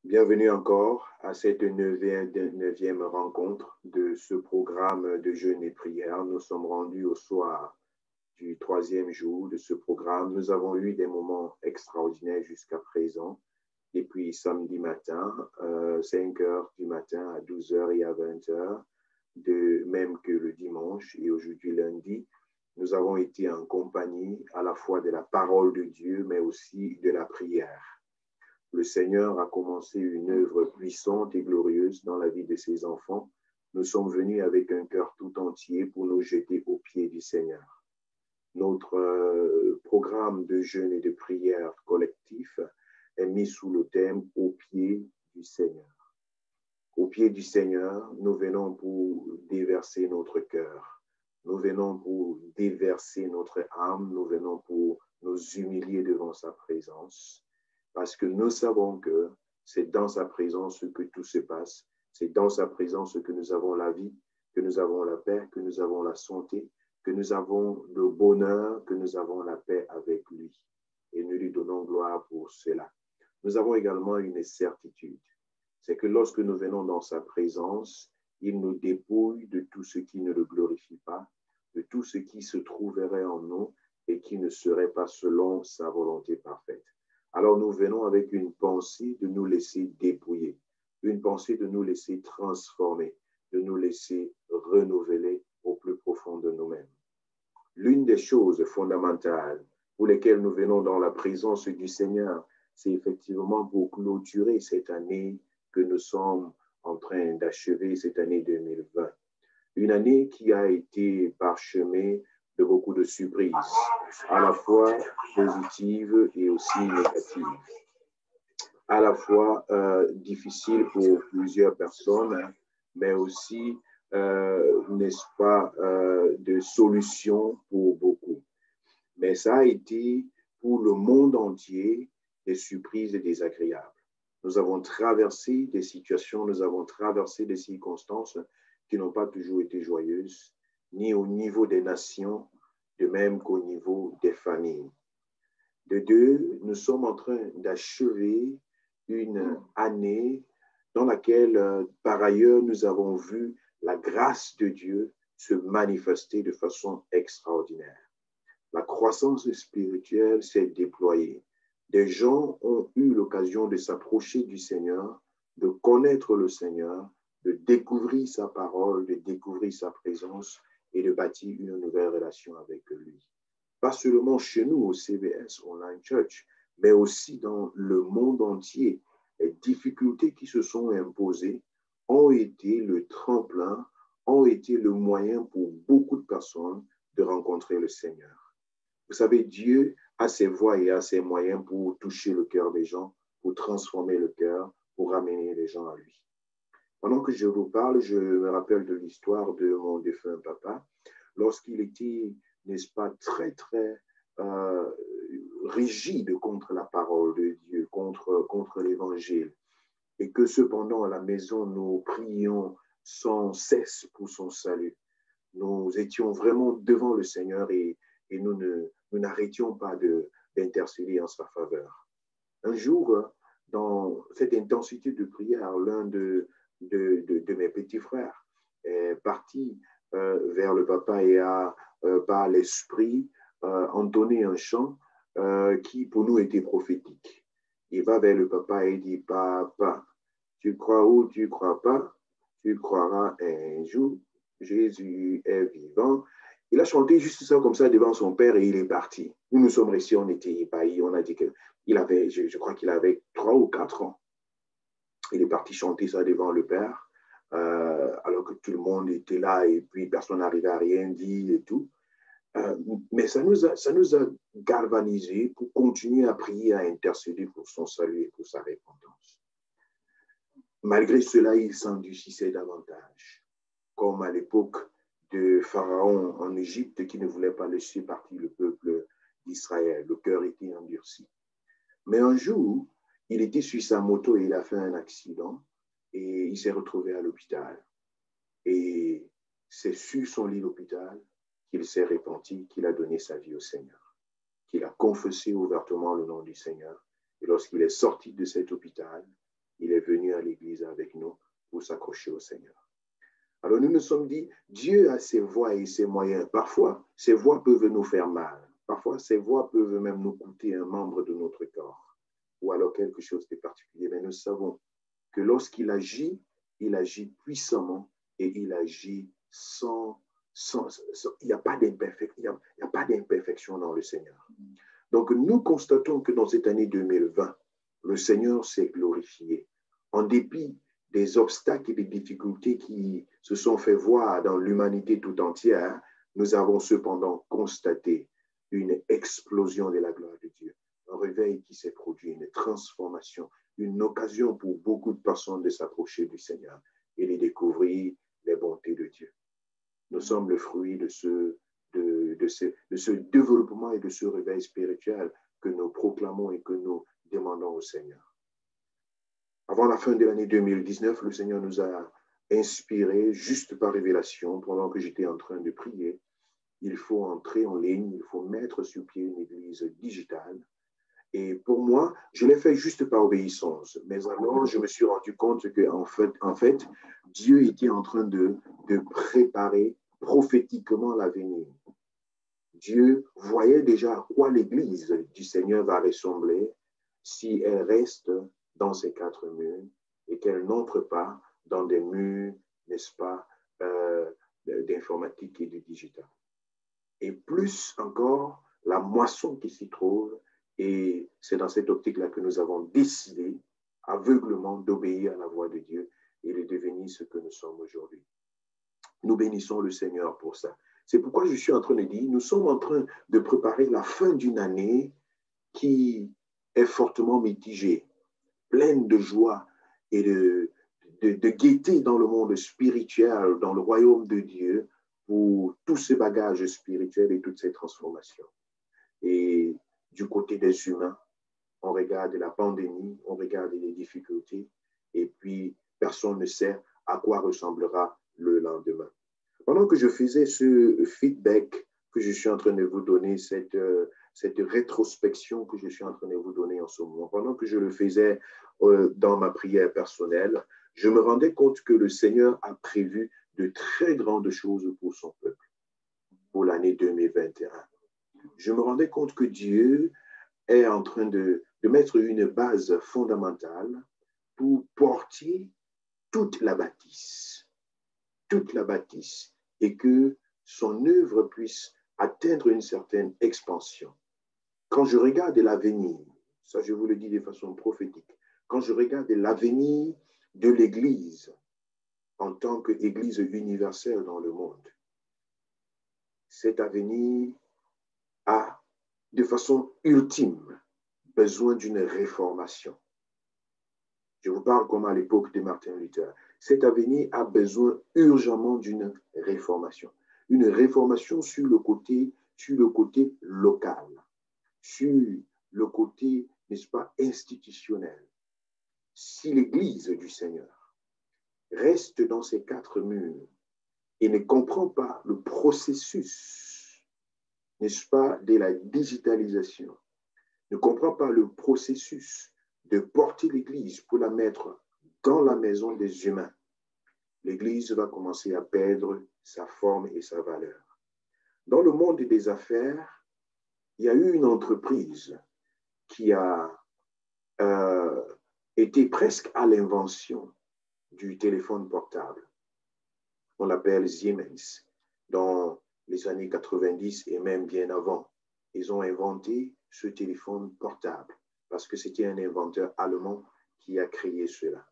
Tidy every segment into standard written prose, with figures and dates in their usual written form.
Bienvenue encore à cette neuvième rencontre de ce programme de jeûne et prière. Nous sommes rendus au soir du troisième jour de ce programme. Nous avons eu des moments extraordinaires jusqu'à présent. Depuis samedi matin, 5 heures du matin à 12 heures et à 20 heures, de même que le dimanche et aujourd'hui lundi, nous avons été en compagnie à la fois de la parole de Dieu, mais aussi de la prière. Le Seigneur a commencé une œuvre puissante et glorieuse dans la vie de ses enfants. Nous sommes venus avec un cœur tout entier pour nous jeter aux pieds du Seigneur. Notre programme de jeûne et de prière collectif est mis sous le thème « Aux pieds du Seigneur ». Aux pieds du Seigneur, nous venons pour déverser notre cœur. Nous venons pour déverser notre âme. Nous venons pour nous humilier devant sa présence. Parce que nous savons que c'est dans sa présence que tout se passe. C'est dans sa présence que nous avons la vie, que nous avons la paix, que nous avons la santé, que nous avons le bonheur, que nous avons la paix avec lui. Et nous lui donnons gloire pour cela. Nous avons également une certitude. C'est que lorsque nous venons dans sa présence, il nous dépouille de tout ce qui ne le glorifie pas, de tout ce qui se trouverait en nous et qui ne serait pas selon sa volonté parfaite. Alors nous venons avec une pensée de nous laisser dépouiller, une pensée de nous laisser transformer, de nous laisser renouveler au plus profond de nous-mêmes. L'une des choses fondamentales pour lesquelles nous venons dans la présence du Seigneur, c'est effectivement pour clôturer cette année que nous sommes en train d'achever, cette année 2020. Une année qui a été parsemée de beaucoup de surprises, à la fois positives et aussi négatives. À la fois difficiles pour plusieurs personnes, mais aussi, n'est-ce pas, de solutions pour beaucoup. Mais ça a été pour le monde entier des surprises et désagréables. Nous avons traversé des situations, nous avons traversé des circonstances qui n'ont pas toujours été joyeuses, ni au niveau des nations, de même qu'au niveau des familles. De deux, nous sommes en train d'achever une année dans laquelle, par ailleurs, nous avons vu la grâce de Dieu se manifester de façon extraordinaire. La croissance spirituelle s'est déployée. Des gens ont eu l'occasion de s'approcher du Seigneur, de connaître le Seigneur, de découvrir sa parole, de découvrir sa présence et de bâtir une nouvelle relation avec lui. Pas seulement chez nous au CBS Online Church, mais aussi dans le monde entier. Les difficultés qui se sont imposées ont été le tremplin, ont été le moyen pour beaucoup de personnes de rencontrer le Seigneur. Vous savez, Dieu a ses voies et a ses moyens pour toucher le cœur des gens, pour transformer le cœur, pour ramener les gens à lui. Pendant que je vous parle, je me rappelle de l'histoire de mon défunt papa, lorsqu'il était, n'est-ce pas, très rigide contre la parole de Dieu, contre l'évangile, et que cependant à la maison, nous prions sans cesse pour son salut. Nous étions vraiment devant le Seigneur et nous n'arrêtions pas d'intercéder en sa faveur. Un jour, dans cette intensité de prière, l'un de mes petits frères est parti vers le papa et a, par l'esprit, entonné un chant qui pour nous était prophétique. Il va vers le papa et dit, papa, tu crois ou tu ne crois pas, tu croiras un jour, Jésus est vivant. Il a chanté juste ça comme ça devant son père et il est parti. Nous nous sommes restés, on était ébahis, on a dit qu'il avait, je crois qu'il avait 3 ou 4 ans. Il est parti chanter ça devant le père, alors que tout le monde était là et puis personne n'arrivait à rien dire et tout. Mais ça nous a galvanisés pour continuer à prier, à intercéder pour son salut et pour sa repentance. Malgré cela, il s'endurcissait davantage, comme à l'époque de Pharaon en Égypte qui ne voulait pas laisser partir le peuple d'Israël. Le cœur était endurci. Mais un jour, il était sur sa moto et il a fait un accident et il s'est retrouvé à l'hôpital. Et c'est sur son lit d'hôpital qu'il s'est repenti, qu'il a donné sa vie au Seigneur, qu'il a confessé ouvertement le nom du Seigneur. Et lorsqu'il est sorti de cet hôpital, il est venu à l'église avec nous pour s'accrocher au Seigneur. Alors nous nous sommes dit, Dieu a ses voies et ses moyens. Parfois, ses voies peuvent nous faire mal. Parfois, ses voies peuvent même nous coûter un membre de notre corps ou alors quelque chose de particulier. Mais nous savons que lorsqu'il agit puissamment et il agit il n'y a pas d'imperfection dans le Seigneur. Donc, nous constatons que dans cette année 2020, le Seigneur s'est glorifié. En dépit des obstacles et des difficultés qui se sont fait voir dans l'humanité tout entière, nous avons cependant constaté une explosion de la gloire de Dieu, un réveil qui s'est produit, une transformation, une occasion pour beaucoup de personnes de s'approcher du Seigneur et de découvrir les bontés de Dieu. Nous sommes le fruit de ce développement et de ce réveil spirituel que nous proclamons et que nous demandons au Seigneur. Avant la fin de l'année 2019, le Seigneur nous a inspiré juste par révélation pendant que j'étais en train de prier. Il faut entrer en ligne, il faut mettre sur pied une église digitale. Et pour moi, je l'ai fait juste par obéissance. Mais alors, je me suis rendu compte qu'en fait, Dieu était en train de préparer prophétiquement l'avenir. Dieu voyait déjà à quoi l'église du Seigneur va ressembler si elle reste dans ces 4 murs et qu'elle n'entre pas dans des murs, n'est-ce pas, d'informatique et de digital. Et plus encore, la moisson qui s'y trouve. Et c'est dans cette optique-là que nous avons décidé aveuglement d'obéir à la voix de Dieu et de devenir ce que nous sommes aujourd'hui. Nous bénissons le Seigneur pour ça. C'est pourquoi je suis en train de dire, nous sommes en train de préparer la fin d'une année qui est fortement mitigée, pleine de joie et de gaieté dans le monde spirituel, dans le royaume de Dieu, pour tous ces bagages spirituels et toutes ces transformations. Et du côté des humains, on regarde la pandémie, on regarde les difficultés, et puis personne ne sait à quoi ressemblera le lendemain. Pendant que je faisais ce feedback que je suis en train de vous donner, cette rétrospection que je suis en train de vous donner en ce moment, pendant que je le faisais dans ma prière personnelle, je me rendais compte que le Seigneur a prévu de très grandes choses pour son peuple, pour l'année 2021. Je me rendais compte que Dieu est en train de mettre une base fondamentale pour porter toute la bâtisse, et que son œuvre puisse atteindre une certaine expansion. Quand je regarde l'avenir, ça je vous le dis de façon prophétique, quand je regarde l'avenir de l'Église en tant qu'Église universelle dans le monde, cet avenir a de façon ultime besoin d'une réformation. Je vous parle comme à l'époque de Martin Luther. Cet avenir a besoin urgemment d'une réformation. Une réformation sur le côté local, sur le côté, n'est-ce pas, institutionnel. Si l'Église du Seigneur reste dans ces 4 murs et ne comprend pas le processus, n'est-ce pas, de la digitalisation, ne comprend pas le processus de porter l'Église pour la mettre dans la maison des humains, l'Église va commencer à perdre sa forme et sa valeur. Dans le monde des affaires, il y a eu une entreprise qui a été presque à l'invention du téléphone portable. On l'appelle Siemens. Dans les années 90 et même bien avant, ils ont inventé ce téléphone portable parce que c'était un inventeur allemand qui a créé cela.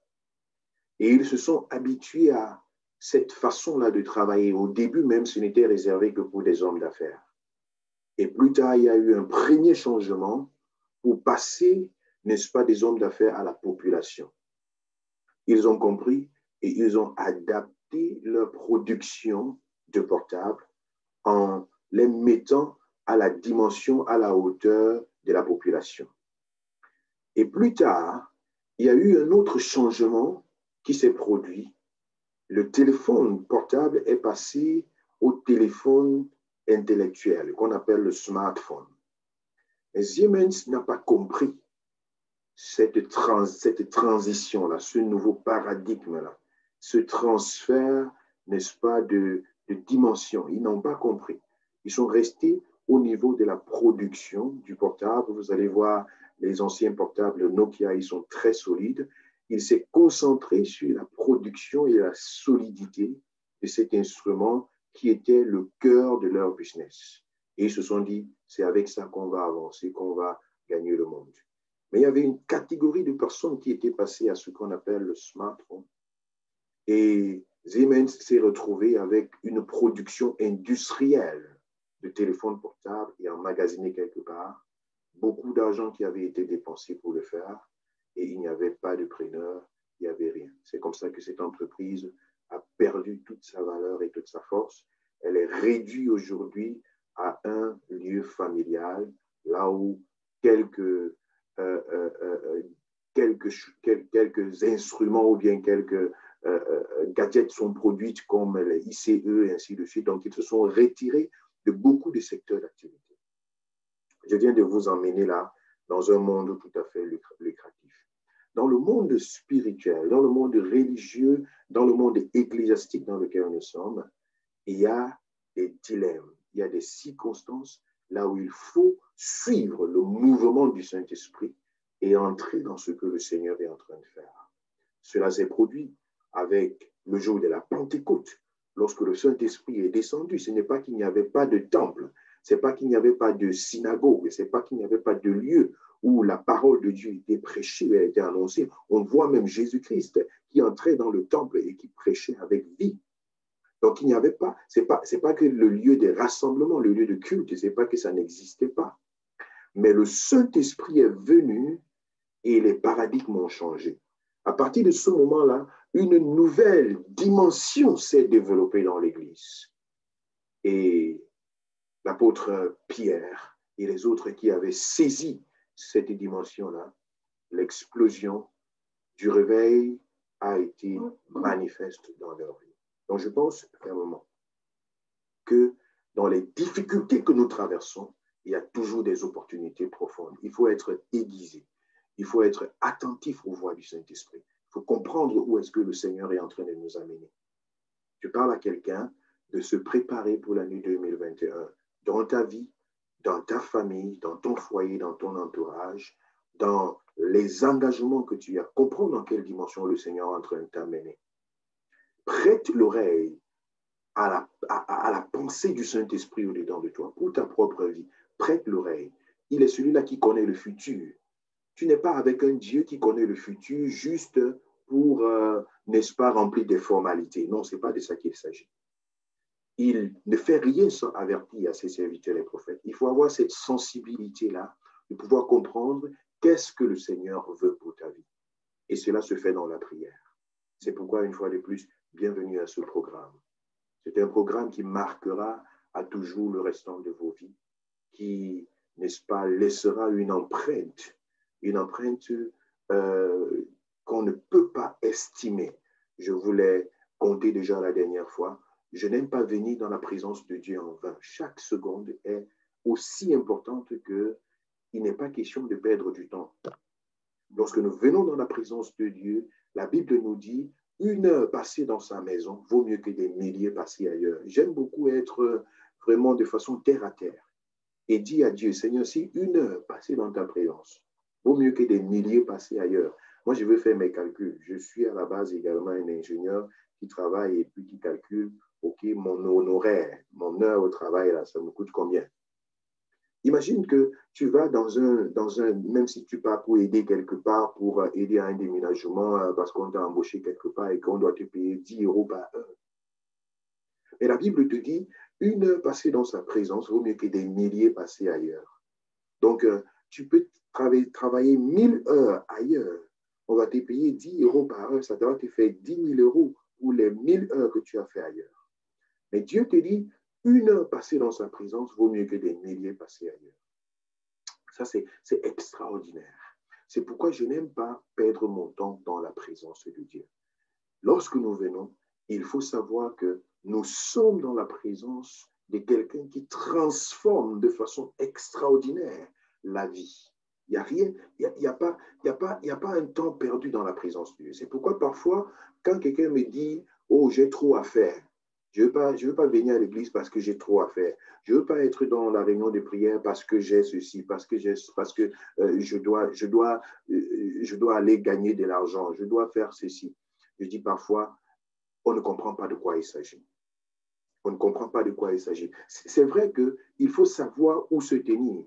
Et ils se sont habitués à cette façon-là de travailler. Au début même, ce n'était réservé que pour des hommes d'affaires. Et plus tard, il y a eu un premier changement pour passer, n'est-ce pas, des hommes d'affaires à la population. Ils ont compris et ils ont adapté leur production de portables en les mettant à la dimension, à la hauteur de la population. Et plus tard, il y a eu un autre changement qui s'est produit. Le téléphone portable est passé au téléphone intellectuel, qu'on appelle le smartphone. Et Siemens n'a pas compris cette transition-là, ce nouveau paradigme-là, ce transfert, n'est-ce pas, de dimension. Ils n'ont pas compris. Ils sont restés au niveau de la production du portable. Vous allez voir, les anciens portables Nokia, ils sont très solides. Il s'est concentré sur la production et la solidité de cet instrument qui était le cœur de leur business. Et ils se sont dit, c'est avec ça qu'on va avancer, qu'on va gagner le monde. Mais il y avait une catégorie de personnes qui étaient passées à ce qu'on appelle le smartphone. Et Siemens s'est retrouvé avec une production industrielle de téléphones portables et emmagasinés quelque part. Beaucoup d'argent qui avait été dépensé pour le faire et il n'y avait pas de preneur, il n'y avait rien. C'est comme ça que cette entreprise a perdu toute sa valeur et toute sa force. Elle est réduite aujourd'hui à un lieu familial, là où quelques instruments ou bien quelques gadgets sont produits comme les ICE et ainsi de suite. Donc, ils se sont retirés de beaucoup de secteurs d'activité. Je viens de vous emmener là dans un monde tout à fait lucratif. Dans le monde spirituel, dans le monde religieux, dans le monde ecclésiastique dans lequel nous sommes, il y a des dilemmes, il y a des circonstances là où il faut suivre le mouvement du Saint-Esprit et entrer dans ce que le Seigneur est en train de faire. Cela s'est produit avec le jour de la Pentecôte, lorsque le Saint-Esprit est descendu. Ce n'est pas qu'il n'y avait pas de temple, ce n'est pas qu'il n'y avait pas de synagogue, ce n'est pas qu'il n'y avait pas de lieu où la parole de Dieu était prêchée et était annoncée. On voit même Jésus-Christ qui entrait dans le temple et qui prêchait avec vie. Donc, il n'y avait pas, c'est pas que le lieu de rassemblement, le lieu de culte, c'est pas que ça n'existait pas. Mais le Saint-Esprit est venu et les paradigmes ont changé. À partir de ce moment-là, une nouvelle dimension s'est développée dans l'Église. Et l'apôtre Pierre et les autres qui avaient saisi cette dimension-là, l'explosion du réveil a été manifeste dans leur vie. Donc, je pense fermement que dans les difficultés que nous traversons, il y a toujours des opportunités profondes. Il faut être aiguisé. Il faut être attentif aux voix du Saint-Esprit. Il faut comprendre où est-ce que le Seigneur est en train de nous amener. Je parle à quelqu'un de se préparer pour l'année 2021 dans ta vie, dans ta famille, dans ton foyer, dans ton entourage, dans les engagements que tu as. Comprends dans quelle dimension le Seigneur est en train de t'amener. Prête l'oreille à la pensée du Saint-Esprit au-dedans de toi, pour ta propre vie. Prête l'oreille. Il est celui-là qui connaît le futur. Tu n'es pas avec un Dieu qui connaît le futur juste pour, n'est-ce pas, remplir des formalités. Non, ce n'est pas de ça qu'il s'agit. Il ne fait rien sans avertir à ses serviteurs et prophètes. Il faut avoir cette sensibilité-là de pouvoir comprendre qu'est-ce que le Seigneur veut pour ta vie. Et cela se fait dans la prière. C'est pourquoi, une fois de plus, bienvenue à ce programme. C'est un programme qui marquera à toujours le restant de vos vies, qui, n'est-ce pas, laissera une empreinte qu'on ne peut pas estimer. Je vous l'ai compté déjà la dernière fois. Je n'aime pas venir dans la présence de Dieu en vain. Chaque seconde est aussi importante qu'il n'est pas question de perdre du temps. Lorsque nous venons dans la présence de Dieu, la Bible nous dit 1 heure passée dans sa maison vaut mieux que des milliers passés ailleurs. J'aime beaucoup être vraiment de façon terre à terre et dire à Dieu, Seigneur, si 1 heure passée dans ta présence vaut mieux que des milliers passés ailleurs. Moi, je veux faire mes calculs. Je suis à la base également un ingénieur qui travaille et puis qui calcule, OK, mon honoraire, mon heure au travail, là, ça me coûte combien? Imagine que tu vas dans un, même si tu pars pour aider quelque part, pour aider à un déménagement, parce qu'on t'a embauché quelque part et qu'on doit te payer 10 € par heure. Mais la Bible te dit, 1 heure passée dans sa présence vaut mieux que des milliers passés ailleurs. Donc, tu peux travailler 1000 heures ailleurs. On va te payer 10 € par heure, ça doit te faire 10 000 € pour les 1000 heures que tu as fait ailleurs. Mais Dieu te dit, 1 heure passée dans sa présence vaut mieux que des milliers passés ailleurs. Ça, c'est extraordinaire. C'est pourquoi je n'aime pas perdre mon temps dans la présence de Dieu. Lorsque nous venons, il faut savoir que nous sommes dans la présence de quelqu'un qui transforme de façon extraordinaire la vie. Il Il n'y a rien, il n'y a pas, un temps perdu dans la présence de Dieu. C'est pourquoi parfois, quand quelqu'un me dit, oh, j'ai trop à faire, je ne veux pas venir à l'église parce que j'ai trop à faire. Je ne veux pas être dans la réunion de prière parce que j'ai ceci, parce que je dois aller gagner de l'argent, je dois faire ceci. Je dis parfois, on ne comprend pas de quoi il s'agit. On ne comprend pas de quoi il s'agit. C'est vrai qu'il faut savoir où se tenir.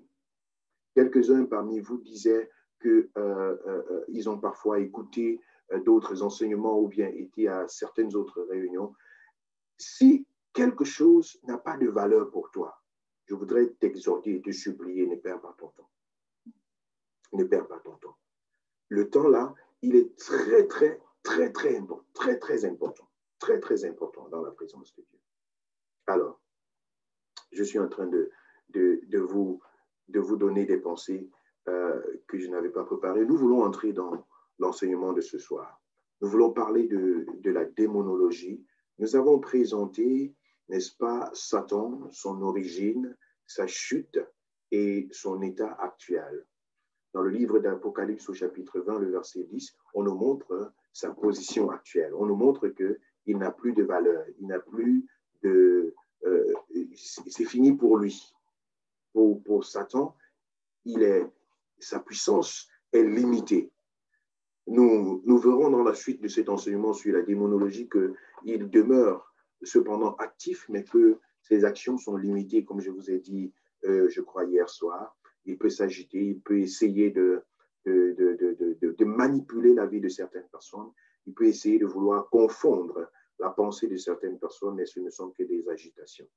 Quelques-uns parmi vous disaient qu'ils ont parfois écouté d'autres enseignements ou bien été à certaines autres réunions. Si quelque chose n'a pas de valeur pour toi, je voudrais t'exhorter et te supplier, ne perds pas ton temps. Ne perds pas ton temps. Le temps là, il est très, très, très, très important, très, très important, très, très important dans la présence de Dieu. Alors, je suis en train de vous donner des pensées que je n'avais pas préparées. Nous voulons entrer dans l'enseignement de ce soir. Nous voulons parler de la démonologie. Nous avons présenté, n'est-ce pas, Satan, son origine, sa chute et son état actuel. Dans le livre d'Apocalypse au chapitre 20, le verset 10, on nous montre sa position actuelle. On nous montre qu'il n'a plus de valeur, il n'a plus de... c'est fini pour lui. Pour Satan, sa puissance est limitée. Nous verrons dans la suite de cet enseignement sur la démonologie qu'il demeure cependant actif, mais que ses actions sont limitées, comme je vous ai dit, je crois, hier soir. Il peut s'agiter, il peut essayer de manipuler la vie de certaines personnes, il peut essayer de vouloir confondre la pensée de certaines personnes, mais ce ne sont que des agitations.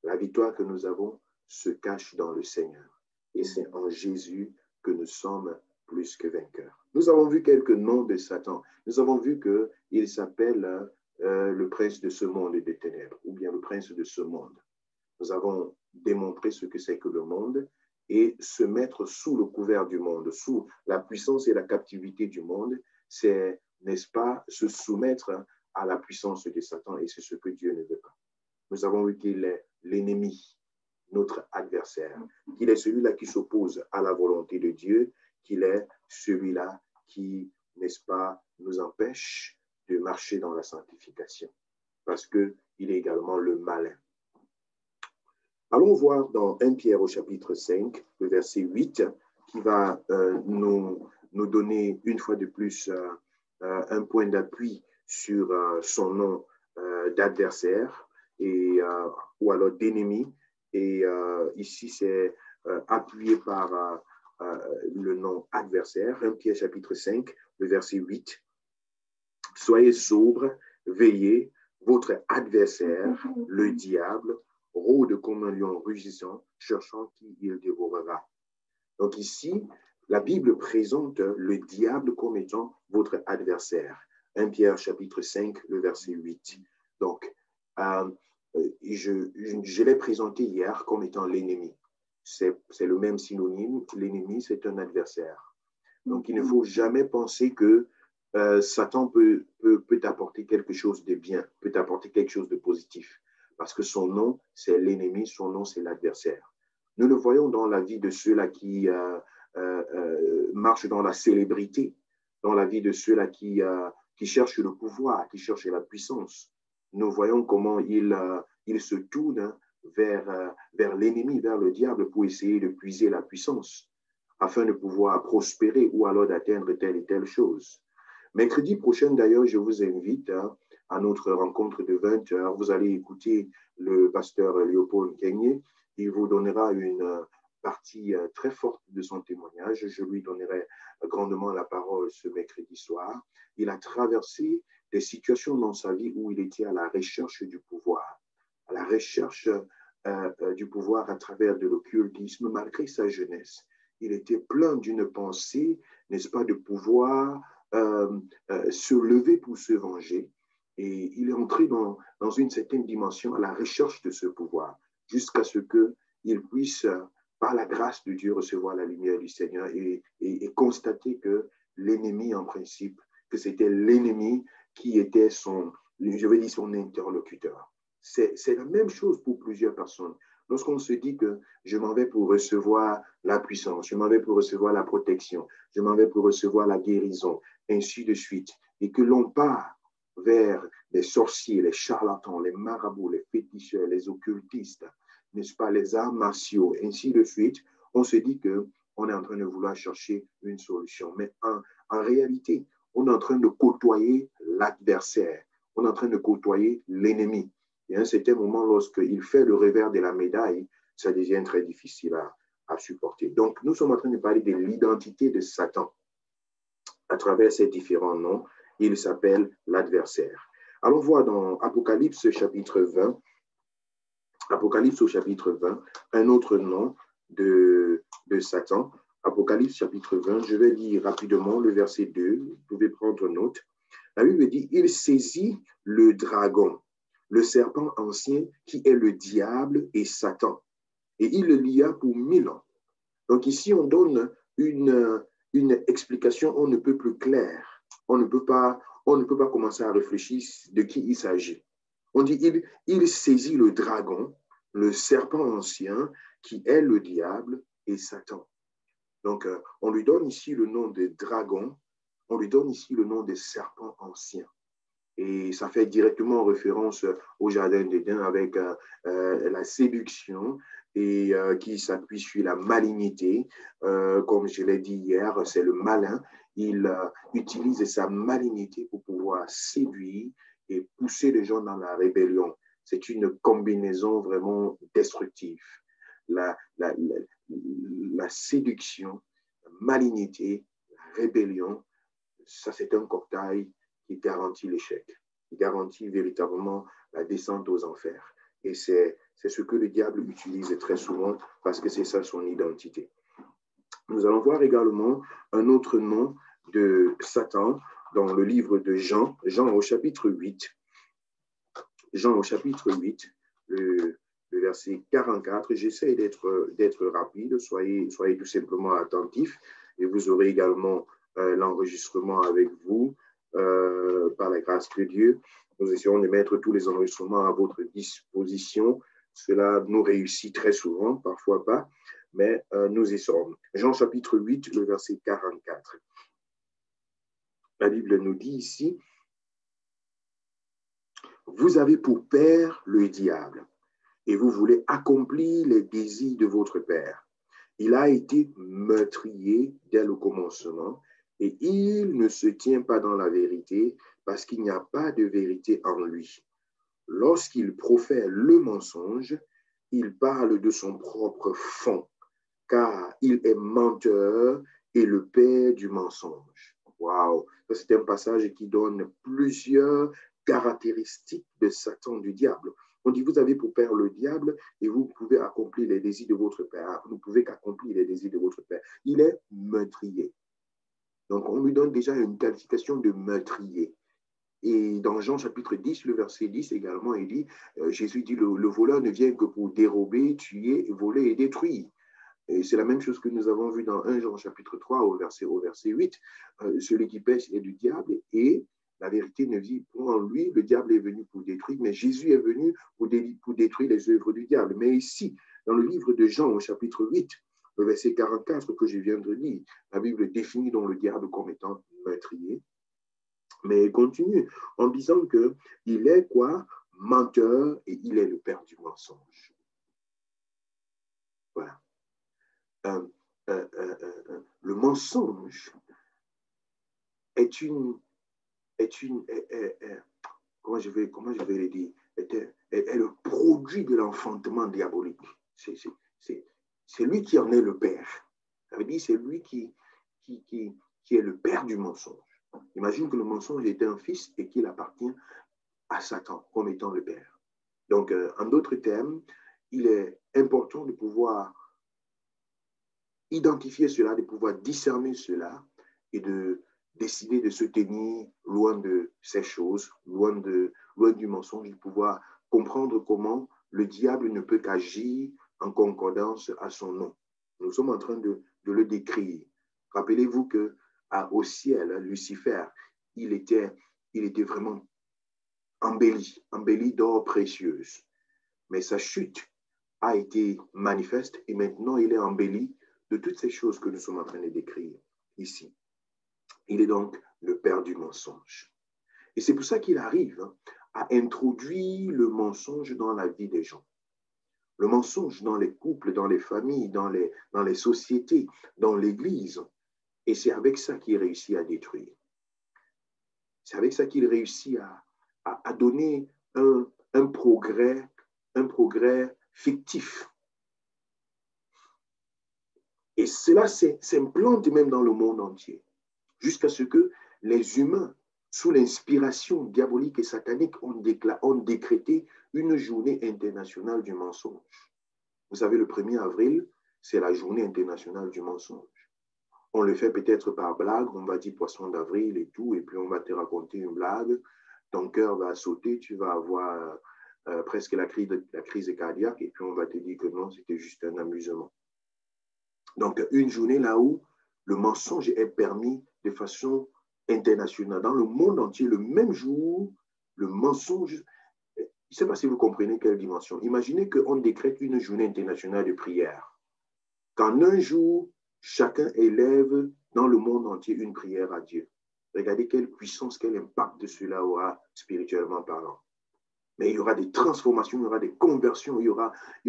La victoire que nous avons se cache dans le Seigneur. Et c'est en Jésus que nous sommes plus que vainqueurs. Nous avons vu quelques noms de Satan. Nous avons vu qu'il s'appelle le prince de ce monde des ténèbres, ou bien le prince de ce monde. Nous avons démontré ce que c'est que le monde et se mettre sous le couvert du monde, sous la puissance et la captivité du monde, c'est, n'est-ce pas, se soumettre à la puissance de Satan, et c'est ce que Dieu ne veut pas. Nous avons vu qu'il est l'ennemi, notre adversaire, qu'il est celui-là qui s'oppose à la volonté de Dieu, qu'il est celui-là qui, n'est-ce pas, nous empêche de marcher dans la sanctification, parce qu'il est également le malin. Allons voir dans 1 Pierre au chapitre 5, le verset 8, qui va nous donner une fois de plus un point d'appui sur son nom d'adversaire ou alors d'ennemi. Et ici, c'est appuyé par le nom adversaire. 1 Pierre chapitre 5, le verset 8. Soyez sobres, veillez, votre adversaire, le diable, rôde comme un lion rugissant, cherchant qui il dévorera. Donc ici, la Bible présente le diable comme étant votre adversaire. 1 Pierre chapitre 5, le verset 8. Donc, je l'ai présenté hier comme étant l'ennemi. C'est le même synonyme. L'ennemi, c'est un adversaire. Donc, il ne faut jamais penser que Satan peut t'apporter quelque chose de bien, peut t'apporter quelque chose de positif. Parce que son nom, c'est l'ennemi, son nom, c'est l'adversaire. Nous le voyons dans la vie de ceux-là qui marchent dans la célébrité, dans la vie de ceux-là qui cherchent le pouvoir, qui cherchent la puissance. Nous voyons comment ils se tournent vers l'ennemi, vers le diable, pour essayer de puiser la puissance, afin de pouvoir prospérer ou alors d'atteindre telle et telle chose. Mercredi prochain, d'ailleurs, je vous invite à notre rencontre de 20h. Vous allez écouter le pasteur Léopold Kenyé. Il vous donnera une partie très forte de son témoignage. Je lui donnerai grandement la parole ce mercredi soir. Il a traversé des situations dans sa vie où il était à la recherche du pouvoir, à la recherche du pouvoir à travers de l'occultisme, malgré sa jeunesse. Il était plein d'une pensée, n'est-ce pas, de pouvoir se lever pour se venger. Et il est entré dans une certaine dimension à la recherche de ce pouvoir, jusqu'à ce qu'il puisse, par la grâce de Dieu, recevoir la lumière du Seigneur et constater que l'ennemi, en principe, que c'était l'ennemi qui était son interlocuteur. C'est la même chose pour plusieurs personnes. Lorsqu'on se dit que je m'en vais pour recevoir la puissance, je m'en vais pour recevoir la protection, je m'en vais pour recevoir la guérison, ainsi de suite, et que l'on part vers les sorciers, les charlatans, les marabouts, les féticheurs, les occultistes, n'est-ce pas, les arts martiaux, ainsi de suite, on se dit qu'on est en train de vouloir chercher une solution. Mais en réalité, on est en train de côtoyer l'adversaire, on est en train de côtoyer l'ennemi. Et à un certain moment, lorsqu'il fait le revers de la médaille, ça devient très difficile à supporter. Donc, nous sommes en train de parler de l'identité de Satan. À travers ces différents noms, il s'appelle l'adversaire. Allons voir dans Apocalypse chapitre 20, Apocalypse au chapitre 20, un autre nom de Satan. Apocalypse chapitre 20, je vais lire rapidement le verset 2, vous pouvez prendre note. La Bible dit, il saisit le dragon, le serpent ancien qui est le diable et Satan. Et il le lia pour 1000 ans. Donc ici, on donne une explication on ne peut plus claire. On ne peut pas commencer à réfléchir de qui il s'agit. On dit, il saisit le dragon, le serpent ancien qui est le diable et Satan. Donc, on lui donne ici le nom de dragon, on lui donne ici le nom de serpent ancien. Et ça fait directement référence au jardin d'Éden avec la séduction et qui s'appuie sur la malignité. Comme je l'ai dit hier, c'est le malin. Il utilise sa malignité pour pouvoir séduire et pousser les gens dans la rébellion. C'est une combinaison vraiment destructive. La séduction, la malignité, la rébellion, ça c'est un cocktail qui garantit l'échec, qui garantit véritablement la descente aux enfers. Et c'est ce que le diable utilise très souvent parce que c'est ça son identité. Nous allons voir également un autre nom de Satan dans le livre de Jean, Jean au chapitre 8. Jean au chapitre 8, le verset 44. J'essaie d'être rapide, soyez tout simplement attentifs et vous aurez également l'enregistrement avec vous par la grâce de Dieu. Nous essayons de mettre tous les enregistrements à votre disposition. Cela nous réussit très souvent, parfois pas, mais nous y sommes. Jean chapitre 8, le verset 44. La Bible nous dit ici, « Vous avez pour père le diable, et vous voulez accomplir les désirs de votre père. Il a été meurtrier dès le commencement, et il ne se tient pas dans la vérité parce qu'il n'y a pas de vérité en lui. Lorsqu'il profère le mensonge, il parle de son propre fond, car il est menteur et le père du mensonge. » Waouh! C'est un passage qui donne plusieurs caractéristiques de Satan, du diable. On dit, vous avez pour père le diable et vous pouvez accomplir les désirs de votre père. Vous ne pouvez qu'accomplir les désirs de votre père. Il est meurtrier. Donc, on lui donne déjà une qualification de meurtrier. Et dans Jean chapitre 10, le verset 10 également, il dit, Jésus dit, le voleur ne vient que pour dérober, tuer, voler et détruire. Et c'est la même chose que nous avons vu dans 1 Jean chapitre 3 au verset 8. Celui qui pêche est du diable et la vérité ne vit point en lui. Le diable est venu pour détruire, mais Jésus est venu pour détruire les œuvres du diable. Mais ici, dans le livre de Jean au chapitre 8, le verset 44 que je viens de lire, la Bible définit donc le diable comme étant meurtrier. Mais il continue en disant qu'il est quoi? Menteur et il est le père du mensonge. Voilà. Le mensonge est comment je vais le dire, est le produit de l'enfantement diabolique. C'est lui qui en est le père. Ça veut dire c'est lui qui est le père du mensonge. Imagine que le mensonge est un fils et qu'il appartient à Satan comme étant le père. Donc, en d'autres termes, il est important de pouvoir identifier cela, de pouvoir discerner cela et de décider de se tenir loin de ces choses, loin du mensonge, de pouvoir comprendre comment le diable ne peut qu'agir en concordance à son nom. Nous sommes en train de le décrire. Rappelez-vous qu'au ciel, Lucifer, il était vraiment embelli d'or précieuse. Mais sa chute a été manifeste et maintenant il est embelli de toutes ces choses que nous sommes en train de décrire ici. Il est donc le père du mensonge. Et c'est pour ça qu'il arrive à introduire le mensonge dans la vie des gens. Le mensonge dans les couples, dans les familles, dans les sociétés, dans l'Église. Et c'est avec ça qu'il réussit à détruire. C'est avec ça qu'il réussit à donner un progrès fictif. Et cela s'implante même dans le monde entier, jusqu'à ce que les humains, sous l'inspiration diabolique et satanique, ont décrété une journée internationale du mensonge. Vous savez, le 1er avril, c'est la journée internationale du mensonge. On le fait peut-être par blague, on va dire poisson d'avril et tout, et puis on va te raconter une blague, ton cœur va sauter, tu vas avoir presque la crise cardiaque, et puis on va te dire que non, c'était juste un amusement. Donc, une journée là où le mensonge est permis de façon internationale. Dans le monde entier, le même jour, le mensonge, je ne sais pas si vous comprenez quelle dimension. Imaginez qu'on décrète une journée internationale de prière. Qu'en un jour, chacun élève dans le monde entier une prière à Dieu. Regardez quelle puissance, quel impact cela aura spirituellement parlant. Mais il y aura des transformations, il y aura des conversions, il y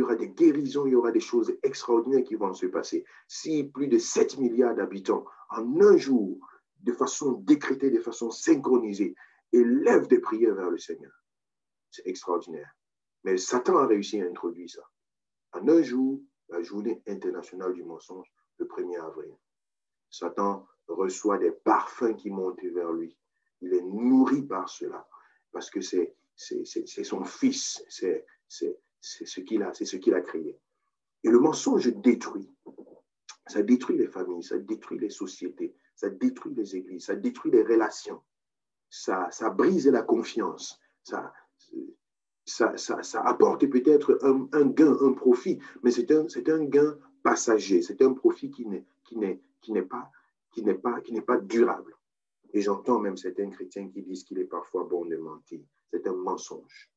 aura des guérisons, il y aura des choses extraordinaires qui vont se passer. Si plus de 7 milliards d'habitants, en un jour, de façon décrétée, de façon synchronisée, élèvent des prières vers le Seigneur, c'est extraordinaire. Mais Satan a réussi à introduire ça. En un jour, la journée internationale du mensonge, le 1er avril. Satan reçoit des parfums qui montent vers lui. Il est nourri par cela, parce que c'est son fils, c'est ce qu'il a créé. Et le mensonge détruit. Ça détruit les familles, ça détruit les sociétés, ça détruit les églises, ça détruit les relations, ça brise la confiance, ça apporte peut-être un gain, un profit, mais c'est un gain passager, c'est un profit qui n'est pas durable. Et j'entends même certains chrétiens qui disent qu'il est parfois bon de mentir. C'est un mensonge.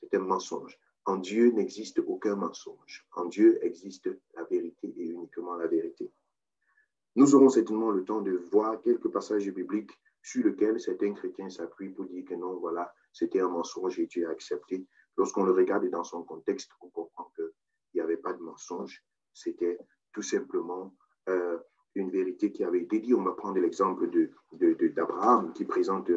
C'est un mensonge. En Dieu n'existe aucun mensonge. En Dieu existe la vérité et uniquement la vérité. Nous aurons certainement le temps de voir quelques passages bibliques sur lesquels certains chrétiens s'appuient pour dire que non, voilà, c'était un mensonge et Dieu a accepté. Lorsqu'on le regarde dans son contexte, on comprend qu'il n'y avait pas de mensonge. C'était tout simplement une vérité qui avait été dite. On va prendre l'exemple d'Abraham qui présente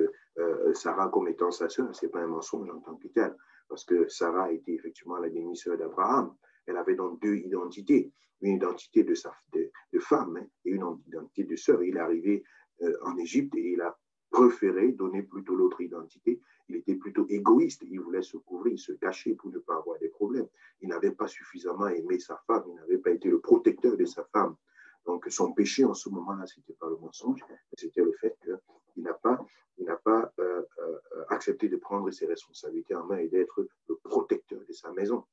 Sarah comme étant sa sœur. Ce n'est pas un mensonge en tant que tel, parce que Sarah était effectivement la demi-sœur d'Abraham. Elle avait donc deux identités, une identité de femme et une identité de sœur. Il est arrivé en Égypte et il a préféré donner plutôt l'autre identité. Il était plutôt égoïste. Il voulait se couvrir, se cacher pour ne pas avoir des problèmes. Il n'avait pas suffisamment aimé sa femme. Il n'avait pas été le protecteur de sa femme. Donc, son péché en ce moment-là, ce n'était pas le mensonge, mais c'était le fait qu'il n'a pas accepté de prendre ses responsabilités en main et d'être le protecteur de sa maison.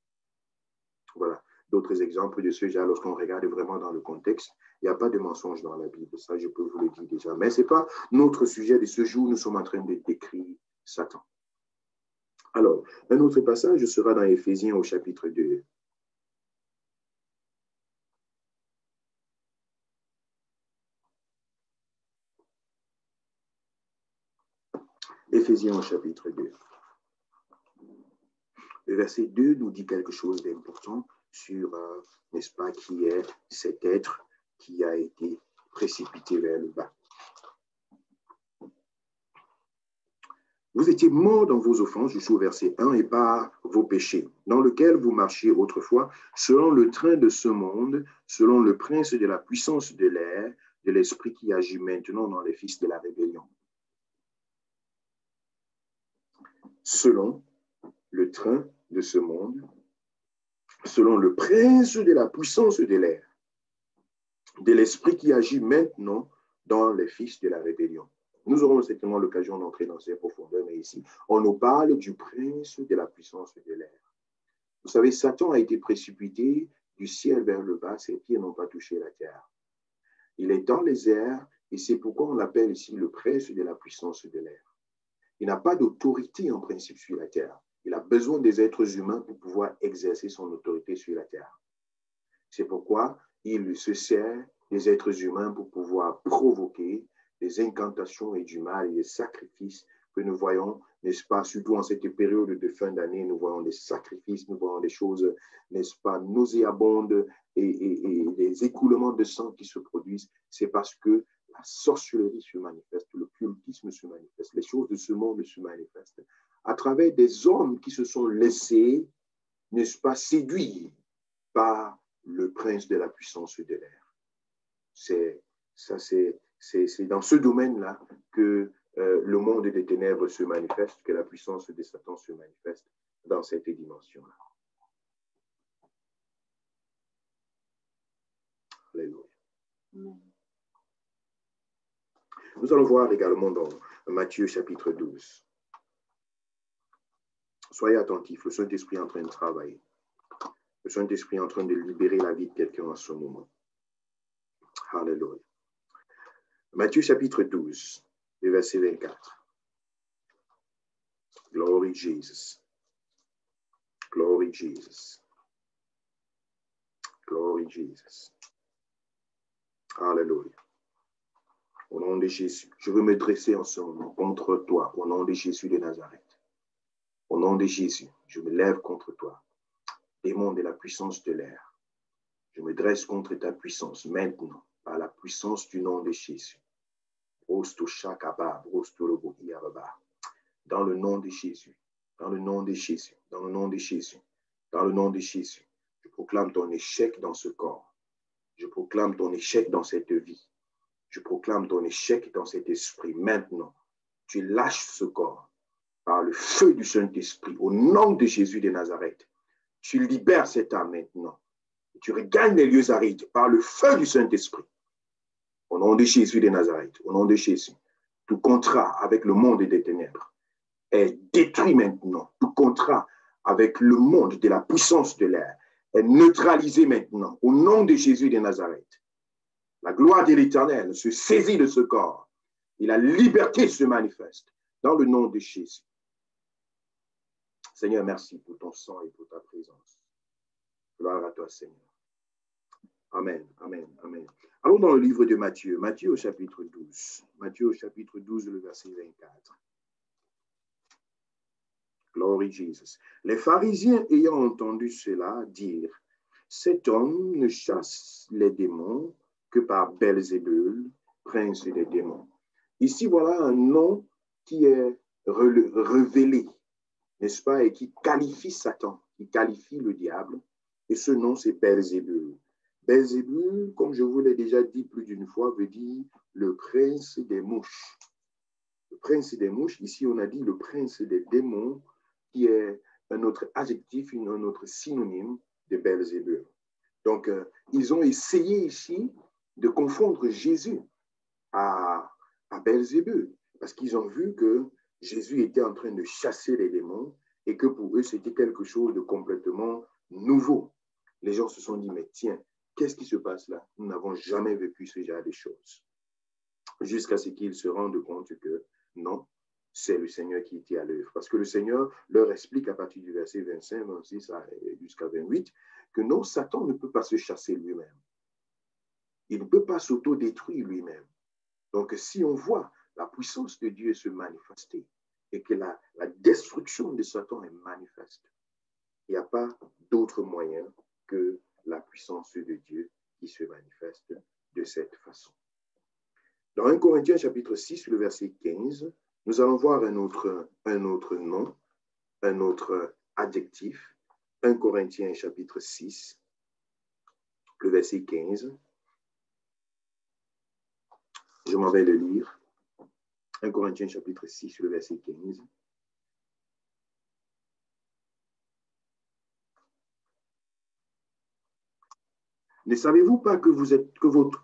Voilà. D'autres exemples de ce genre, lorsqu'on regarde vraiment dans le contexte, il n'y a pas de mensonge dans la Bible. Ça, je peux vous le dire déjà. Mais ce n'est pas notre sujet de ce jour. Nous sommes en train de décrire Satan. Alors, un autre passage sera dans Éphésiens au chapitre 2. Éphésiens au chapitre 2. Le verset 2 nous dit quelque chose d'important sur, n'est-ce pas, qui est cet être qui a été précipité vers le bas. Vous étiez morts dans vos offenses, jusqu'au verset 1, et par vos péchés, dans lequel vous marchiez autrefois, selon le train de ce monde, selon le prince de la puissance de l'air, de l'esprit qui agit maintenant dans les fils de la rébellion. Selon le train de ce monde, selon le prince de la puissance de l'air, de l'esprit qui agit maintenant dans les fils de la rébellion. Nous aurons certainement l'occasion d'entrer dans ces profondeurs, mais ici, on nous parle du prince de la puissance de l'air. Vous savez, Satan a été précipité du ciel vers le bas, ses pieds n'ont pas touché la terre. Il est dans les airs, et c'est pourquoi on l'appelle ici le prince de la puissance de l'air. Il n'a pas d'autorité en principe sur la terre. Il a besoin des êtres humains pour pouvoir exercer son autorité sur la terre. C'est pourquoi il se sert des êtres humains pour pouvoir provoquer des incantations et du mal et des sacrifices que nous voyons, n'est-ce pas, surtout en cette période de fin d'année, nous voyons des sacrifices, nous voyons des choses, n'est-ce pas, nauséabondes et des écoulements de sang qui se produisent. C'est parce que la sorcellerie se manifeste, le cultisme se manifeste, les choses de ce monde se manifestent à travers des hommes qui se sont laissés, n'est-ce pas, séduire par le prince de la puissance de l'air. C'est dans ce domaine-là que le monde des ténèbres se manifeste, que la puissance de Satan se manifeste dans cette dimension-là. Alléluia. Nous allons voir également dans Matthieu chapitre 12. Soyez attentifs, le Saint-Esprit est en train de travailler. Le Saint-Esprit est en train de libérer la vie de quelqu'un en ce moment. Alléluia. Matthieu chapitre 12, le verset 24. Glory Jesus. Glory Jesus. Glory Jesus. Alléluia. Au nom de Jésus, je veux me dresser en ce moment contre toi, au nom de Jésus de Nazareth. Au nom de Jésus, je me lève contre toi. Démon de la puissance de l'air. Je me dresse contre ta puissance maintenant, par la puissance du nom de Jésus. Dans le nom de Jésus, dans le nom de Jésus, dans le nom de Jésus, dans le nom de Jésus, je proclame ton échec dans ce corps. Je proclame ton échec dans cette vie. Je proclame ton échec dans cet esprit. Maintenant, tu lâches ce corps par le feu du Saint-Esprit, au nom de Jésus de Nazareth. Tu libères cette âme maintenant. Tu regagnes les lieux arides par le feu du Saint-Esprit. Au nom de Jésus de Nazareth, au nom de Jésus, tout contrat avec le monde des ténèbres est détruit maintenant. Tout contrat avec le monde de la puissance de l'air est neutralisé maintenant. Au nom de Jésus de Nazareth, la gloire de l'Éternel se saisit de ce corps et la liberté se manifeste dans le nom de Jésus. Seigneur, merci pour ton sang et pour ta présence. Gloire à toi, Seigneur. Amen, amen, amen. Allons dans le livre de Matthieu, Matthieu au chapitre 12. Matthieu au chapitre 12, le verset 24. Glory Jesus. Les pharisiens ayant entendu cela dirent, cet homme ne chasse les démons que par Belzébul, prince des démons. Ici, voilà un nom qui est révélé, n'est-ce pas, et qui qualifie Satan, qui qualifie le diable. Et ce nom, c'est Belzébul. Belzébul, comme je vous l'ai déjà dit plus d'une fois, veut dire le prince des mouches. Le prince des mouches, ici on a dit le prince des démons, qui est un autre adjectif, un autre synonyme de Belzébul. Donc, ils ont essayé ici de confondre Jésus à Belzébul, parce qu'ils ont vu que Jésus était en train de chasser les démons et que pour eux, c'était quelque chose de complètement nouveau. Les gens se sont dit, mais tiens, qu'est-ce qui se passe là? Nous n'avons jamais vécu ce genre de choses. Jusqu'à ce qu'ils se rendent compte que non, c'est le Seigneur qui était à l'œuvre. Parce que le Seigneur leur explique à partir du verset 25, 26 jusqu'à 28, que non, Satan ne peut pas se chasser lui-même. Il ne peut pas s'auto-détruire lui-même. Donc, si on voit la puissance de Dieu se manifester et que la destruction de Satan est manifeste, il n'y a pas d'autre moyen que la puissance de Dieu qui se manifeste de cette façon. Dans 1 Corinthiens chapitre 6, le verset 15, nous allons voir un autre nom, un autre adjectif. 1 Corinthiens chapitre 6, le verset 15. Je m'en vais le lire. 1 Corinthiens chapitre 6, le verset 15. Ne savez-vous pas que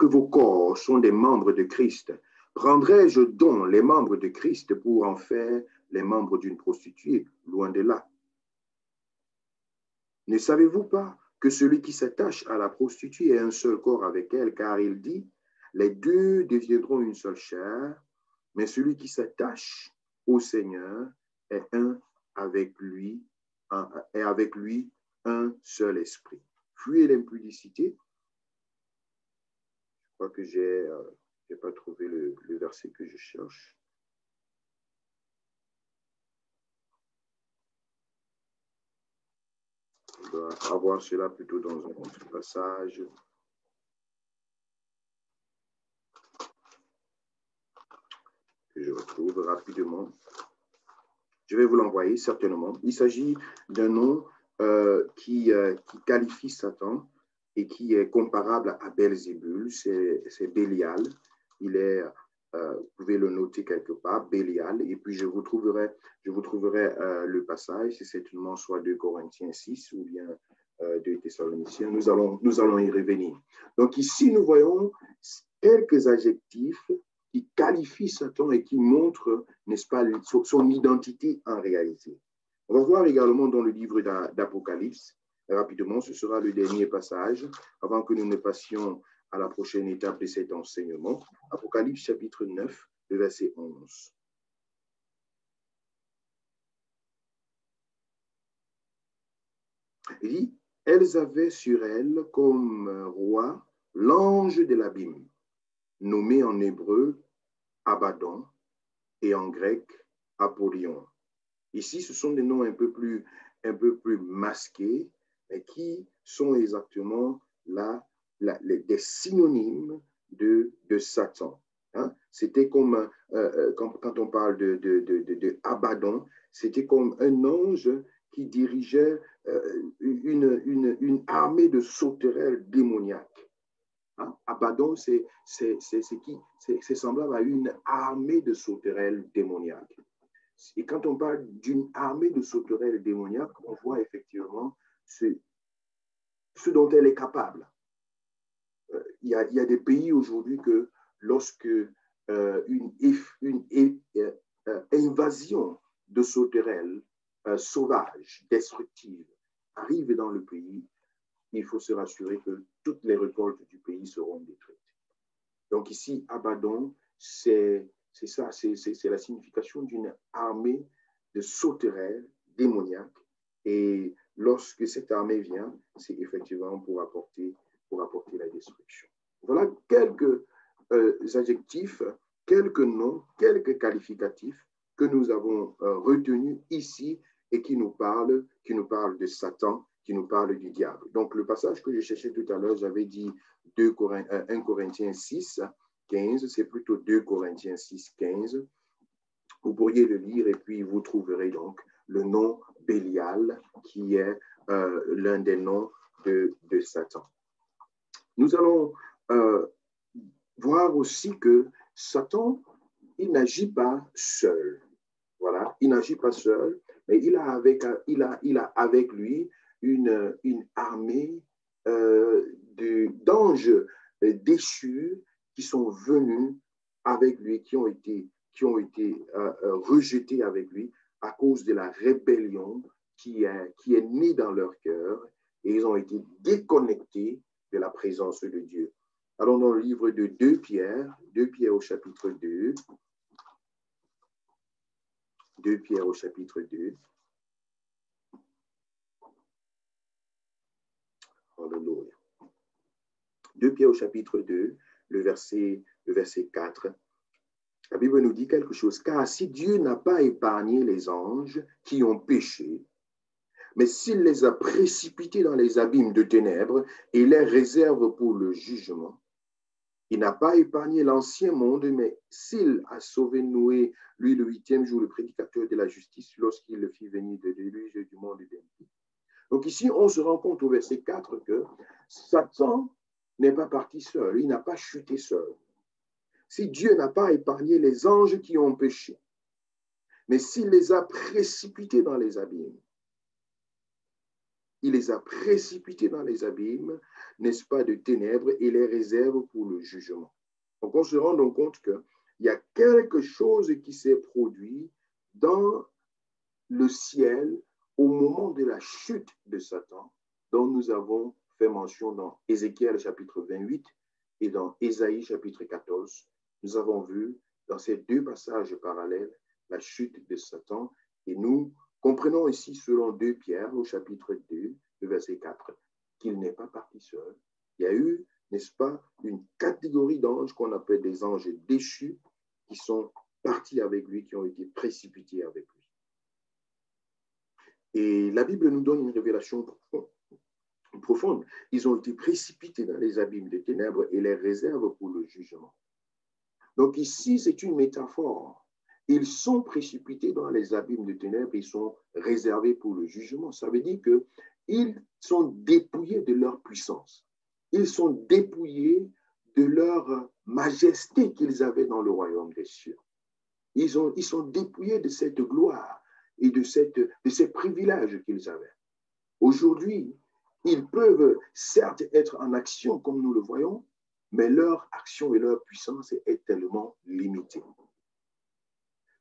vos corps sont des membres de Christ? Prendrais-je donc les membres de Christ pour en faire les membres d'une prostituée? Loin de là. Ne savez-vous pas que celui qui s'attache à la prostituée est un seul corps avec elle, car il dit, les deux deviendront une seule chair, mais celui qui s'attache au Seigneur est un avec lui et avec lui un seul esprit. Fuyez l'impudicité. Je crois que je n'ai pas trouvé le verset que je cherche. On doit avoir cela plutôt dans un autre passage. Que je retrouve rapidement. Je vais vous l'envoyer certainement. Il s'agit d'un nom qui qualifie Satan et qui est comparable à Belzébul. C'est Bélial. Il est, vous pouvez le noter quelque part, Bélial. Et puis je vous trouverai le passage. C'est certainement soit 2 Corinthiens 6 ou bien 2 Thessaloniciens. Nous allons y revenir. Donc ici, nous voyons quelques adjectifs qui qualifie Satan et qui montre, n'est-ce pas, son identité en réalité. On va voir également dans le livre d'Apocalypse, rapidement, ce sera le dernier passage, avant que nous ne passions à la prochaine étape de cet enseignement. Apocalypse chapitre 9, le verset 11. Il dit, « Elles avaient sur elles comme roi l'ange de l'abîme, nommé en hébreu Abaddon et en grec Apollyon. » Ici, ce sont des noms un peu plus masqués, mais qui sont exactement des synonymes de Satan. Hein? C'était comme, quand on parle de Abaddon, c'était comme un ange qui dirigeait une armée de sauterelles démoniaques. Hein? Abaddon, c'est semblable à une armée de sauterelles démoniaques. Et quand on parle d'une armée de sauterelles démoniaques, on voit effectivement ce dont elle est capable. Il y a des pays aujourd'hui que lorsque une invasion de sauterelles sauvages, destructives, arrive dans le pays, il faut se rassurer que toutes les récoltes du pays seront détruites. Donc ici, Abaddon, c'est ça, c'est la signification d'une armée de sauterelles démoniaques. Et lorsque cette armée vient, c'est effectivement pour apporter la destruction. Voilà quelques adjectifs, quelques noms, quelques qualificatifs que nous avons retenus ici et qui nous parlent de Satan, qui nous parlent du diable. Donc le passage que je cherchais tout à l'heure, j'avais dit 1 Corinthiens 6, 15, c'est plutôt 2 Corinthiens 6, 15. Vous pourriez le lire et puis vous trouverez donc le nom Bélial qui est l'un des noms de Satan. Nous allons voir aussi que Satan, il n'agit pas seul. Voilà, il n'agit pas seul, mais il a avec lui une armée d'anges déchus qui sont venus avec lui, qui ont été rejetés avec lui à cause de la rébellion qui est née dans leur cœur, et ils ont été déconnectés de la présence de Dieu. Allons dans le livre de 2 Pierre au chapitre 2. 2 Pierre au chapitre 2. Alléluia. 2 Pierre au chapitre 2, le verset 4. La Bible nous dit quelque chose. Car si Dieu n'a pas épargné les anges qui ont péché, mais s'il les a précipités dans les abîmes de ténèbres et les réserve pour le jugement, il n'a pas épargné l'ancien monde, mais s'il a sauvé Noé, lui le 8e jour, le prédicateur de la justice, lorsqu'il le fit venir de déluge du monde d'Empire. Donc ici, on se rend compte au verset 4 que Satan n'est pas parti seul, il n'a pas chuté seul. Si Dieu n'a pas épargné les anges qui ont péché, mais s'il les a précipités dans les abîmes, il les a précipités dans les abîmes, n'est-ce pas, de ténèbres et les réserve pour le jugement. Donc on se rend donc compte qu'il y a quelque chose qui s'est produit dans le ciel au moment de la chute de Satan, dont nous avons fait mention dans Ézéchiel chapitre 28 et dans Ésaïe chapitre 14. Nous avons vu dans ces deux passages parallèles la chute de Satan et nous Comprenons ici, selon 2 Pierre, au chapitre 2, le verset 4, qu'il n'est pas parti seul. Il y a eu, n'est-ce pas, une catégorie d'anges qu'on appelle des anges déchus qui sont partis avec lui, qui ont été précipités avec lui. Et la Bible nous donne une révélation profonde. Ils ont été précipités dans les abîmes des ténèbres et les réservent pour le jugement. Donc ici, c'est une métaphore. Ils sont précipités dans les abîmes des ténèbres, ils sont réservés pour le jugement. Ça veut dire qu'ils sont dépouillés de leur puissance. Ils sont dépouillés de leur majesté qu'ils avaient dans le royaume des cieux. Ils sont dépouillés de cette gloire et de ces privilèges qu'ils avaient. Aujourd'hui, ils peuvent certes être en action comme nous le voyons, mais leur action et leur puissance est tellement limitée.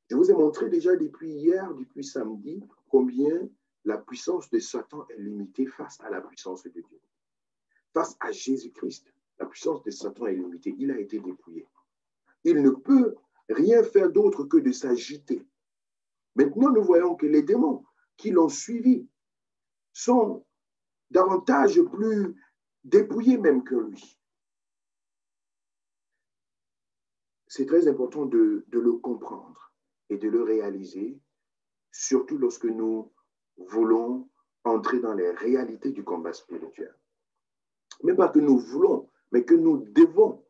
Je vous ai montré déjà depuis hier, depuis samedi, combien la puissance de Satan est limitée face à la puissance de Dieu. Face à Jésus-Christ, la puissance de Satan est limitée. Il a été dépouillé. Il ne peut rien faire d'autre que de s'agiter. Maintenant, nous voyons que les démons qui l'ont suivi sont davantage plus dépouillés même que lui. C'est très important de le comprendre et de le réaliser, surtout lorsque nous voulons entrer dans les réalités du combat spirituel. Même pas que nous voulons, mais que nous devons.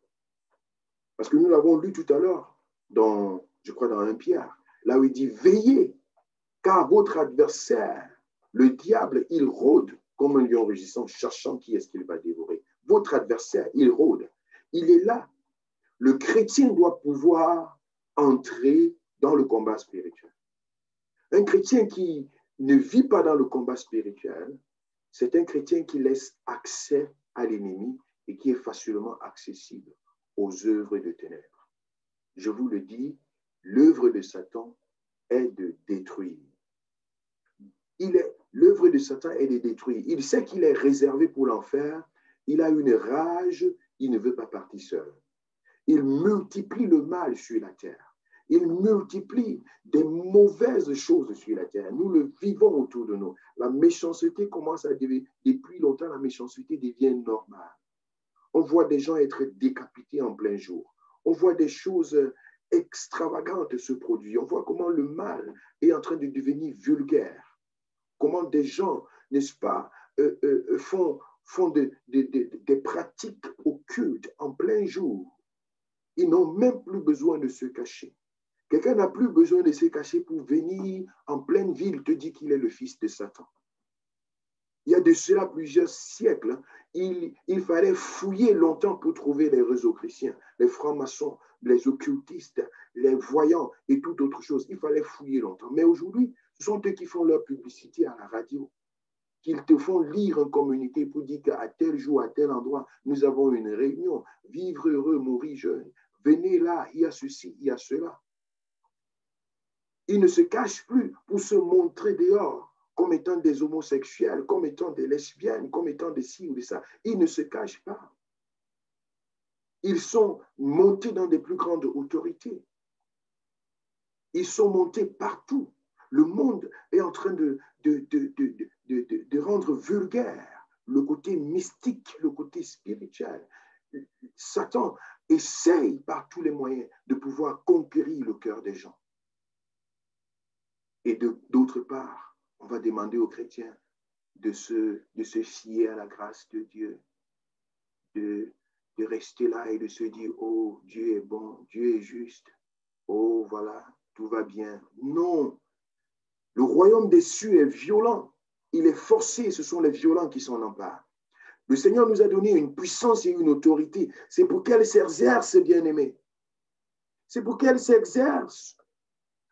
Parce que nous l'avons lu tout à l'heure, je crois dans 1 Pierre, là où il dit « Veillez, car votre adversaire, le diable, il rôde comme un lion rugissant, cherchant qui est-ce qu'il va dévorer. » Votre adversaire, il rôde. Il est là. Le chrétien doit pouvoir entrer dans le combat spirituel. Un chrétien qui ne vit pas dans le combat spirituel, c'est un chrétien qui laisse accès à l'ennemi et qui est facilement accessible aux œuvres de ténèbres. Je vous le dis, l'œuvre de Satan est de détruire. L'œuvre de Satan est de détruire. Il sait qu'il est réservé pour l'enfer. Il a une rage. Il ne veut pas partir seul. Il multiplie le mal sur la terre. Il multiplie des mauvaises choses sur la terre. Nous le vivons autour de nous. La méchanceté commence à devenir, depuis longtemps, la méchanceté devient normale. On voit des gens être décapités en plein jour. On voit des choses extravagantes se produire. On voit comment le mal est en train de devenir vulgaire. Comment des gens, n'est-ce pas, font des pratiques occultes en plein jour. Ils n'ont même plus besoin de se cacher. Quelqu'un n'a plus besoin de se cacher pour venir en pleine ville te dire qu'il est le fils de Satan. Il y a de cela plusieurs siècles, il fallait fouiller longtemps pour trouver les réseaux chrétiens, les francs-maçons, les occultistes, les voyants et toute autre chose. Il fallait fouiller longtemps. Mais aujourd'hui, ce sont eux qui font leur publicité à la radio, qu'ils te font lire un communiqué pour dire qu'à tel jour, à tel endroit, nous avons une réunion, vivre heureux, mourir jeune. Venez là, il y a ceci, il y a cela. Ils ne se cachent plus pour se montrer dehors comme étant des homosexuels, comme étant des lesbiennes, comme étant des ci ou des ça. Ils ne se cachent pas. Ils sont montés dans des plus grandes autorités. Ils sont montés partout. Le monde est en train de rendre vulgaire le côté mystique, le côté spirituel. Satan essaye par tous les moyens de pouvoir conquérir le cœur des gens. Et d'autre part, on va demander aux chrétiens de se fier à la grâce de Dieu, de rester là et de se dire, oh, Dieu est bon, Dieu est juste, oh, voilà, tout va bien. Non, le royaume des cieux est violent, il est forcé, ce sont les violents qui s'en emparent. Le Seigneur nous a donné une puissance et une autorité, c'est pour qu'elle s'exerce, bien-aimé. C'est pour qu'elle s'exerce.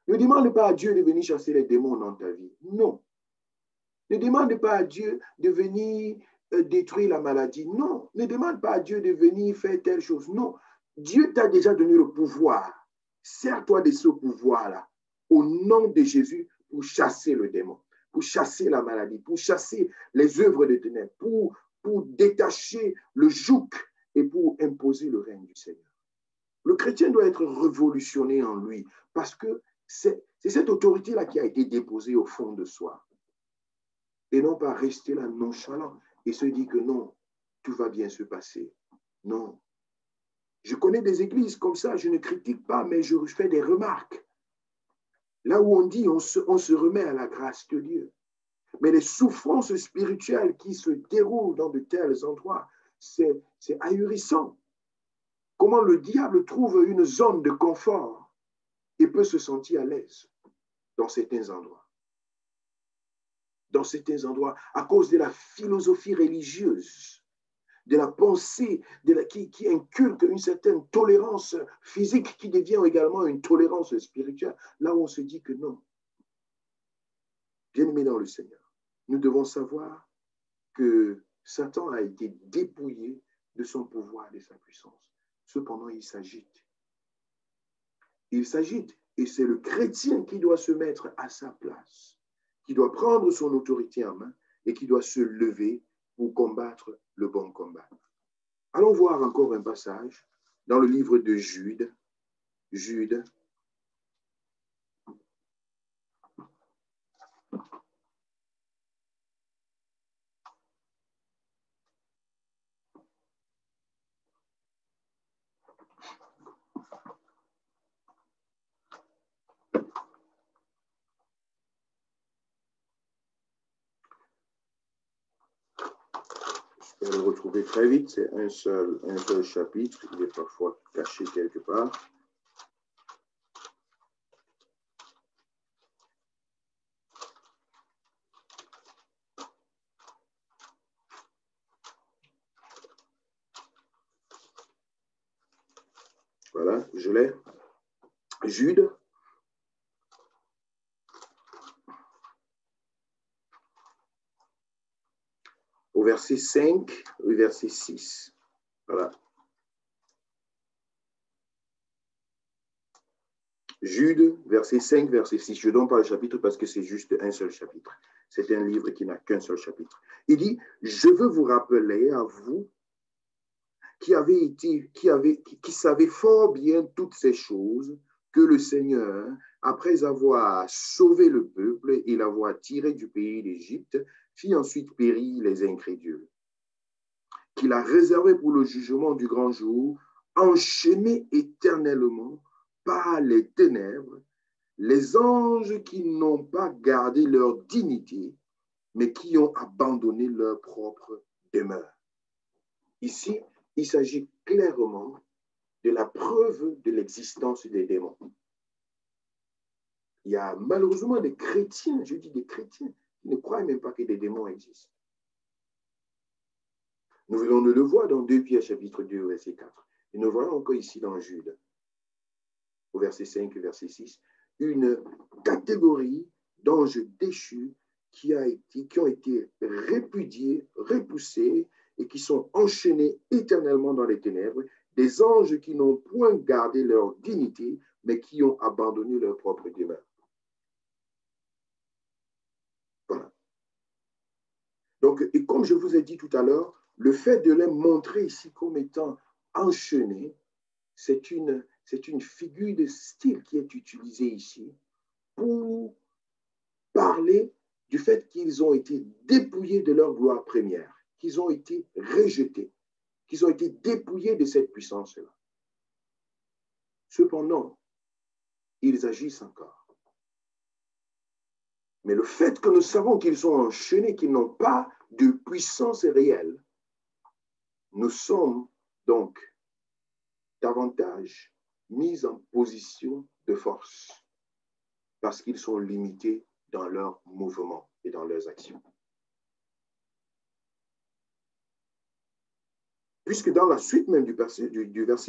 Ne demande pas à Dieu de venir chasser les démons dans ta vie. Non. Ne demande pas à Dieu de venir détruire la maladie. Non. Ne demande pas à Dieu de venir faire telle chose. Non. Dieu t'a déjà donné le pouvoir. Sers-toi de ce pouvoir-là, au nom de Jésus, pour chasser le démon, pour chasser la maladie, pour chasser les œuvres de ténèbres, pour détacher le joug et pour imposer le règne du Seigneur. Le chrétien doit être révolutionné en lui parce que C'est cette autorité-là qui a été déposée au fond de soi. Et non pas rester là nonchalant et se dire que non, tout va bien se passer. Non. Je connais des églises comme ça, je ne critique pas, mais je fais des remarques. Là où on dit, on se remet à la grâce de Dieu. Mais les souffrances spirituelles qui se déroulent dans de tels endroits, c'est ahurissant. Comment le diable trouve une zone de confort et peut se sentir à l'aise dans certains endroits. Dans certains endroits, à cause de la philosophie religieuse, de la pensée qui inculque une certaine tolérance physique qui devient également une tolérance spirituelle, là où on se dit que non. Bien-aimés dans le Seigneur, nous devons savoir que Satan a été dépouillé de son pouvoir et de sa puissance. Cependant, il s'agite. Il s'agite et c'est le chrétien qui doit se mettre à sa place, qui doit prendre son autorité en main et qui doit se lever pour combattre le bon combat. Allons voir encore un passage dans le livre de Jude. Jude. Je vais le retrouver très vite, c'est un seul chapitre, il est parfois caché quelque part. Voilà, je l'ai. Jude. Au verset 5, au verset 6. Voilà. Jude, verset 5, verset 6. Je ne donne pas le chapitre parce que c'est juste un seul chapitre. C'est un livre qui n'a qu'un seul chapitre. Il dit, je veux vous rappeler à vous qui savez fort bien toutes ces choses, que le Seigneur, après avoir sauvé le peuple et l'avoir tiré du pays d'Égypte, fit ensuite périr les incrédules, qu'il a réservé pour le jugement du grand jour, enchaînés éternellement par les ténèbres, les anges qui n'ont pas gardé leur dignité, mais qui ont abandonné leur propre demeure. Ici, il s'agit clairement de la preuve de l'existence des démons. Il y a malheureusement des chrétiens, je dis des chrétiens, qui ne croient même pas que des démons existent. Nous venons de le voir dans 2 Pierre chapitre 2, verset 4. Et nous voyons encore ici dans Jude, au verset 5 et verset 6, une catégorie d'anges déchus qui ont été répudiés, repoussés et qui sont enchaînés éternellement dans les ténèbres, des anges qui n'ont point gardé leur dignité, mais qui ont abandonné leur propre demeure. Voilà. Donc, et comme je vous ai dit tout à l'heure, le fait de les montrer ici comme étant enchaînés, c'est une figure de style qui est utilisée ici pour parler du fait qu'ils ont été dépouillés de leur gloire première, qu'ils ont été rejetés, qu'ils ont été dépouillés de cette puissance-là. Cependant, ils agissent encore. Mais le fait que nous savons qu'ils sont enchaînés, qu'ils n'ont pas de puissance réelle, nous sommes donc davantage mis en position de force parce qu'ils sont limités dans leurs mouvements et dans leurs actions. Puisque dans la suite même du verset,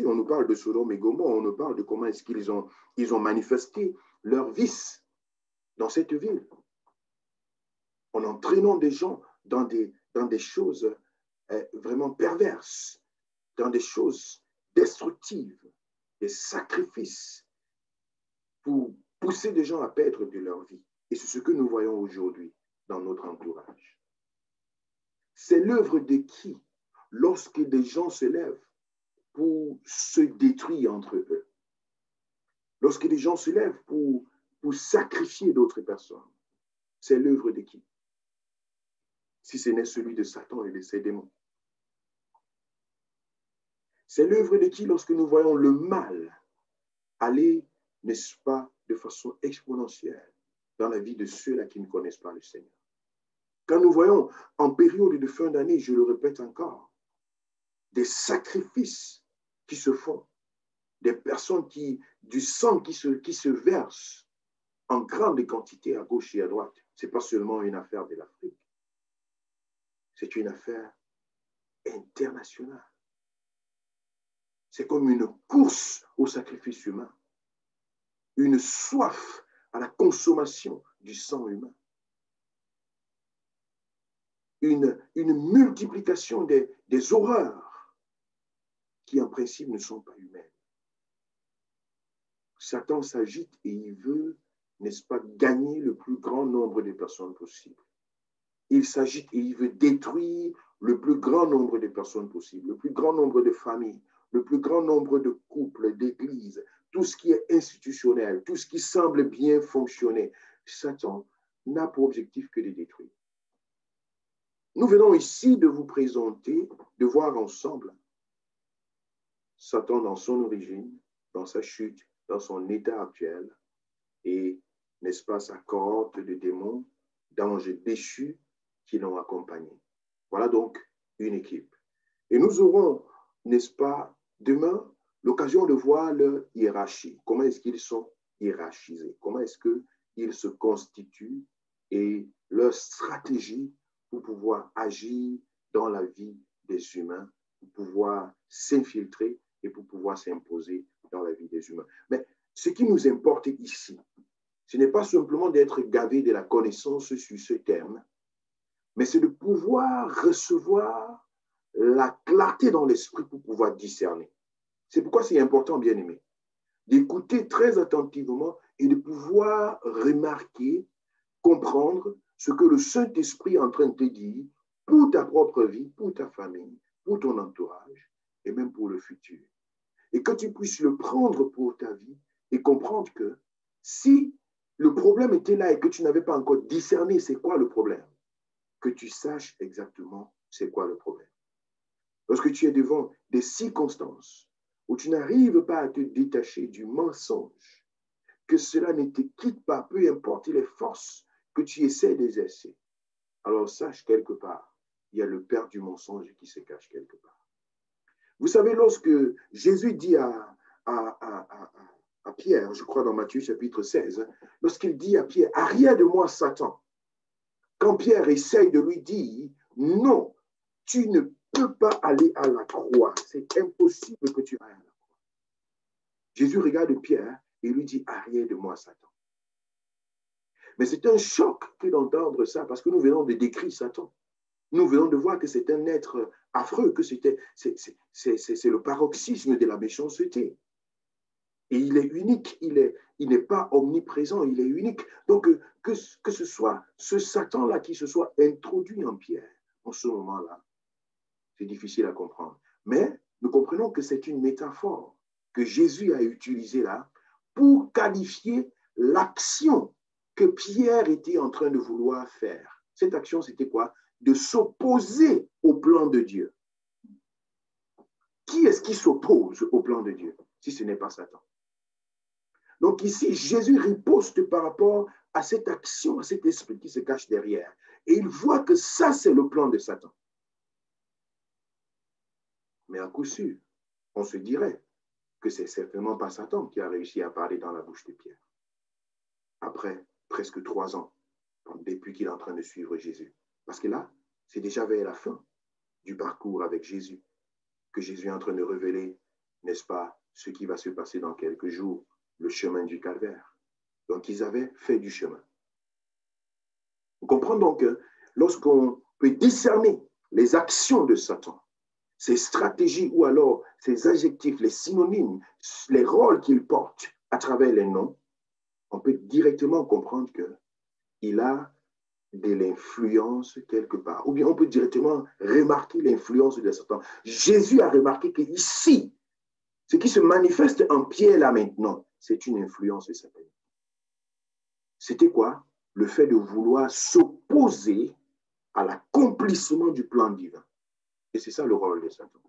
on nous parle de Sodome et Gomorrhe, on nous parle de comment est-ce qu'ils ont manifesté leur vice dans cette ville, en entraînant des gens dans des choses vraiment perverses, dans des choses destructives, des sacrifices pour pousser des gens à perdre de leur vie. Et c'est ce que nous voyons aujourd'hui dans notre entourage. C'est l'œuvre de qui, lorsque des gens se lèvent pour se détruire entre eux, lorsque des gens se lèvent pour pour sacrifier d'autres personnes. C'est l'œuvre de qui? Si ce n'est celui de Satan et de ses démons. C'est l'œuvre de qui lorsque nous voyons le mal aller, n'est-ce pas, de façon exponentielle dans la vie de ceux-là qui ne connaissent pas le Seigneur. Quand nous voyons en période de fin d'année, je le répète encore, des sacrifices qui se font, des personnes du sang qui se verse en grande quantité à gauche et à droite. Ce n'est pas seulement une affaire de l'Afrique, c'est une affaire internationale. C'est comme une course au sacrifice humain, une soif à la consommation du sang humain, une multiplication des horreurs qui en principe ne sont pas humaines. Satan s'agite et il veut, n'est-ce pas, gagner le plus grand nombre de personnes possible. Il s'agite et il veut détruire le plus grand nombre de personnes possible, le plus grand nombre de familles, le plus grand nombre de couples, d'églises, tout ce qui est institutionnel, tout ce qui semble bien fonctionner. Satan n'a pour objectif que de détruire. Nous venons ici de vous présenter, de voir ensemble Satan dans son origine, dans sa chute, dans son état actuel, et, n'est-ce pas, sa cohorte de démons, d'anges déchus qui l'ont accompagné. Voilà donc une équipe. Et nous aurons, n'est-ce pas, demain, l'occasion de voir leur hiérarchie. Comment est-ce qu'ils sont hiérarchisés? Comment est-ce qu'ils se constituent et leur stratégie pour pouvoir agir dans la vie des humains, pour pouvoir s'infiltrer et pour pouvoir s'imposer dans la vie des humains. Mais ce qui nous importe ici, ce n'est pas simplement d'être gavé de la connaissance sur ce terme, mais c'est de pouvoir recevoir la clarté dans l'esprit pour pouvoir discerner. C'est pourquoi c'est important, bien aimé, d'écouter très attentivement et de pouvoir remarquer, comprendre ce que le Saint-Esprit est en train de te dire pour ta propre vie, pour ta famille, pour ton entourage et même pour le futur. Et que tu puisses le prendre pour ta vie et comprendre que si le problème était là et que tu n'avais pas encore discerné c'est quoi le problème, que tu saches exactement c'est quoi le problème. Lorsque tu es devant des circonstances où tu n'arrives pas à te détacher du mensonge, que cela ne te quitte pas, peu importe les forces que tu essaies d'exercer, alors sache quelque part, il y a le père du mensonge qui se cache quelque part. Vous savez, lorsque Jésus dit à Pierre, je crois dans Matthieu chapitre 16, lorsqu'il dit à Pierre, « Arrière de moi, Satan », quand Pierre essaye de lui dire, « Non, tu ne peux pas aller à la croix, c'est impossible que tu ailles à la croix. » Jésus regarde Pierre et lui dit, « Arrière de moi, Satan ». Mais c'est un choc que d'entendre ça parce que nous venons de décrire Satan. Nous venons de voir que c'est un être affreux, que c'est le paroxysme de la méchanceté. Et il est unique, il n'est pas omniprésent, il est unique. Donc, que ce soit ce Satan-là qui se soit introduit en Pierre, en ce moment-là, c'est difficile à comprendre. Mais nous comprenons que c'est une métaphore que Jésus a utilisée là pour qualifier l'action que Pierre était en train de vouloir faire. Cette action, c'était quoi? De s'opposer au plan de Dieu. Qui est-ce qui s'oppose au plan de Dieu, si ce n'est pas Satan? Donc ici, Jésus riposte par rapport à cette action, à cet esprit qui se cache derrière. Et il voit que ça, c'est le plan de Satan. Mais à coup sûr, on se dirait que c'est certainement pas Satan qui a réussi à parler dans la bouche de Pierre. Après presque 3 ans, depuis qu'il est en train de suivre Jésus. Parce que là, c'est déjà vers la fin du parcours avec Jésus que Jésus est en train de révéler, n'est-ce pas, ce qui va se passer dans quelques jours, le chemin du calvaire. Donc, ils avaient fait du chemin. On comprend donc que lorsqu'on peut discerner les actions de Satan, ses stratégies ou alors ses adjectifs, les synonymes, les rôles qu'il porte à travers les noms, on peut directement comprendre qu'il a de l'influence quelque part. Ou bien on peut directement remarquer l'influence de Satan. Jésus a remarqué qu'ici, ce qui se manifeste en Pierre là maintenant, c'est une influence satanique. c'était quoi? Le fait de vouloir s'opposer à l'accomplissement du plan divin. Et c'est ça le rôle de Satan.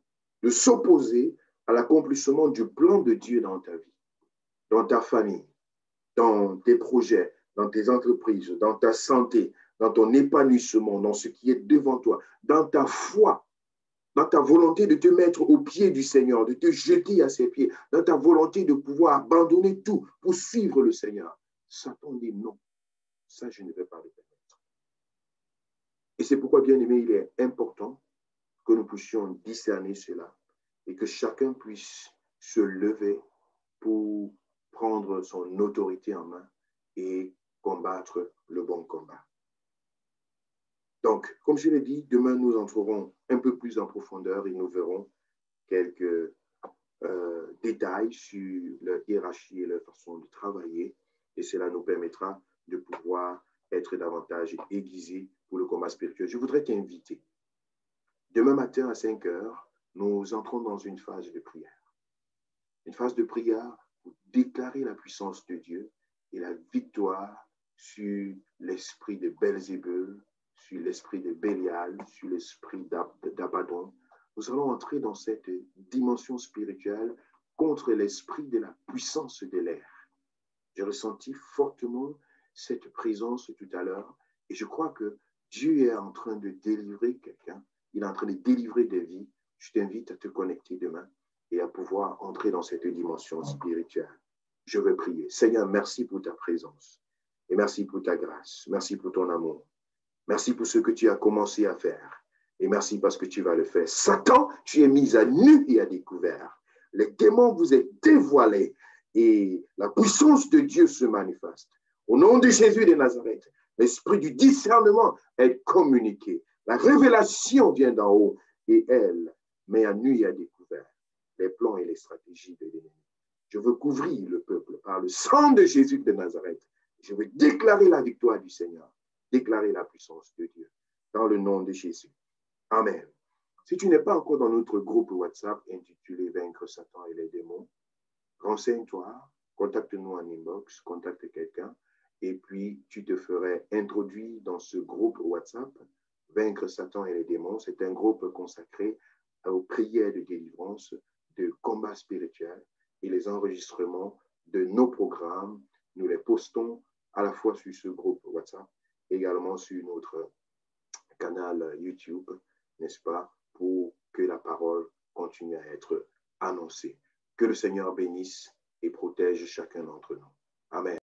De s'opposer à l'accomplissement du plan de Dieu dans ta vie, dans ta famille, dans tes projets, dans tes entreprises, dans ta santé, dans ton épanouissement, dans ce qui est devant toi, dans ta foi, dans ta volonté de te mettre aux pieds du Seigneur, de te jeter à ses pieds, dans ta volonté de pouvoir abandonner tout pour suivre le Seigneur. Satan dit non, ça je ne vais pas le permettre. Et c'est pourquoi, bien aimé, il est important que nous puissions discerner cela et que chacun puisse se lever pour prendre son autorité en main et combattre le bon combat. Donc, comme je l'ai dit, demain nous entrerons un peu plus en profondeur et nous verrons quelques détails sur leur hiérarchie et leur façon de travailler et cela nous permettra de pouvoir être davantage aiguisés pour le combat spirituel. Je voudrais t'inviter. Demain matin à 5 heures, nous entrons dans une phase de prière. Une phase de prière pour déclarer la puissance de Dieu et la victoire sur l'esprit de Belzébul, sur l'esprit de Bélial, sur l'esprit d'Abaddon. Nous allons entrer dans cette dimension spirituelle contre l'esprit de la puissance de l'air. J'ai ressenti fortement cette présence tout à l'heure et je crois que Dieu est en train de délivrer quelqu'un. Il est en train de délivrer des vies. Je t'invite à te connecter demain et à pouvoir entrer dans cette dimension spirituelle. Je veux prier. Seigneur, merci pour ta présence et merci pour ta grâce. Merci pour ton amour. Merci pour ce que tu as commencé à faire et merci parce que tu vas le faire. Satan, tu es mis à nu et à découvert. Les démons vous êtes dévoilés et la puissance de Dieu se manifeste. Au nom de Jésus de Nazareth, l'esprit du discernement est communiqué. La révélation vient d'en haut et elle met à nu et à découvert les plans et les stratégies de l'ennemi. Je veux couvrir le peuple par le sang de Jésus de Nazareth. Je veux déclarer la victoire du Seigneur, déclarer la puissance de Dieu dans le nom de Jésus. Amen. Si tu n'es pas encore dans notre groupe WhatsApp intitulé Vaincre Satan et les démons, renseigne-toi, contacte-nous en inbox, contacte quelqu'un et puis tu te ferais introduire dans ce groupe WhatsApp Vaincre Satan et les démons. C'est un groupe consacré aux prières de délivrance, de combat spirituel et les enregistrements de nos programmes. Nous les postons à la fois sur ce groupe WhatsApp, également sur notre canal YouTube, n'est-ce pas, pour que la parole continue à être annoncée. Que le Seigneur bénisse et protège chacun d'entre nous. Amen.